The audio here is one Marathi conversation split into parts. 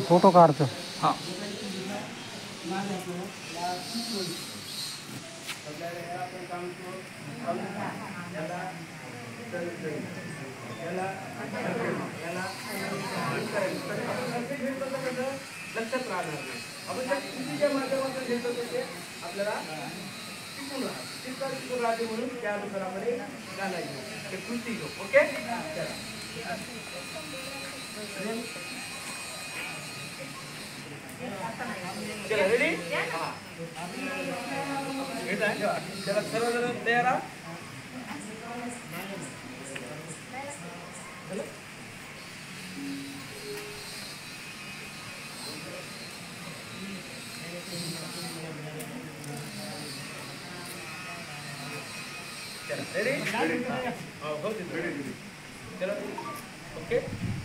फोटो काढतो. हा लक्षात राहणार नाही. आपण त्या कृतीच्या माध्यमातून घेतो ते आपल्याला टिकून राहते म्हणून त्यानुसार आपण घालायचं ते कृती घेऊ. ओके चला रेडी. हा घेत आहे त्याला सर्वजण तयार आहात. रेडी चला ओके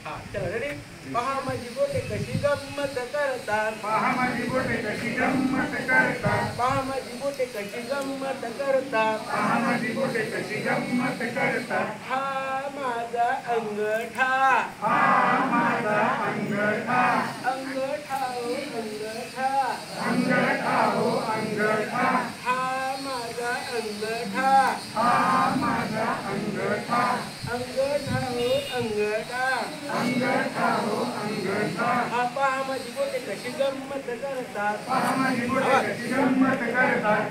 हा चला रेडी. पहा माझी बोटे कशी गंमत करतात. पहा माझी बोटे कशी गंमत करतात. पहा माझी बोटे कशी गंमत करतात. पहा माझी बोटे कशी गंमत करतात. हा माझा अंगठा. हा माझा अंगठा. अंगठा हो अंगठा. अंगठा हो अंगठा. हा माझा अंगठा. हा माझा अंगठा. अंगठा हो अंगठा. अंगठा हो अंगठा. हा पहा माझी बोटे कशी गंमत करतात. पहा माझी बोटे कशी गंमत करतात.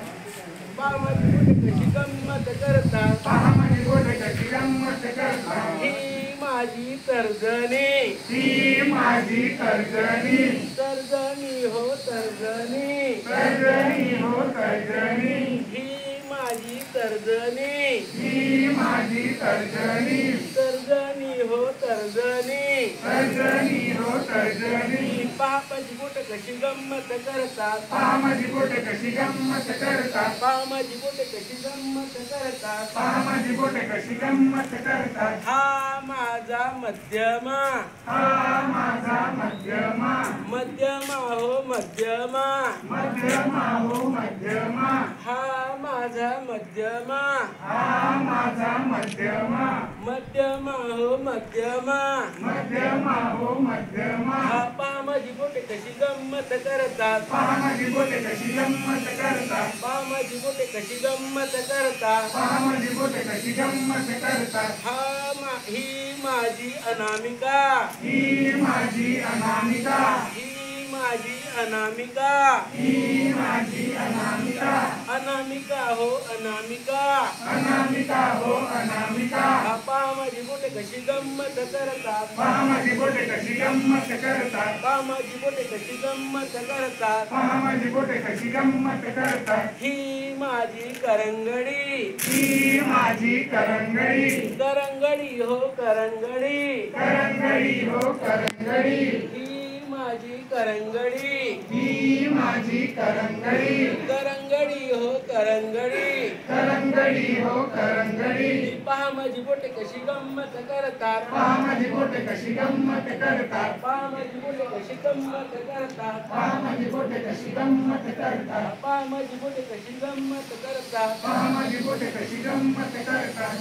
पहा माझी बोटे कशी गंमत करतात. पहा माझी बोटे कशी गंमत करतात. ही माझी तर्जनी. ही माझी तर्जनी. तर्जनी हो तर्जनी. तर्जनी हो तर्जनी. ही माझी तर्जनी. ही माझी तर्जनी. तर्जनी हो तर्जनी. तर्जनी हो तर्जनी. पहा माझी बोटे कशी गंमत करतात. पहा माझी बोटे कशी गंमत करतात. पहा माझी बोटे कशी गंमत करतात. पहा माझी बोटे कशी गंमत करतात. हा माझा मध्यमा. हा माझा मध्यमा. मध्यमा हो मध्यमा. मध्यमा हो मध्यमा. हा माझा मध्यमा. हा माझा मध्यमा. मध्यमा हो मध्यमा. मध्यमा हो मध्यमा. हा पहा माझी बोटे कशी गंमत करतात. पहा माझी बोटे कशी गंमत करतात. पहा माझी बोटे कशी गंमत करतात. पहा माझी बोटे कशी गंमत करतात. ही माझी अनामिका. ही माझी अनामिका. ही माझी अनामिका. ही माझी अनामिका. अनामिका हो अनामिका. अनामिका हो अनामिका. पहा माझी बोटे कशी गंमत करतात. पहा माझी बोटे कशी गंमत करतात. पहा माझी बोटे कशी गंमत करतात. पहा माझी बोटे कशी गंमत करतात. ही माझी करंगडी. ही माझी करंगडी. करंगडी हो करंगडी. करंगडी हो करंगडी. ही माझी करंगडी. ही माझी करंगडी. करंगडी हो करंगडी. करंगडी हो करंगडी. पहा माझी बोटे कशी गंमत करतात. पहा माझी बोटे कशी गंमत करतात. पहा माझी बोटे कशी गंमत करतात. पहा माझी बोटे कशी गंमत करतात. पहा माझी बोटे कशी गंमत करतात. पहा माझी बोटे कशी गंमत करतात.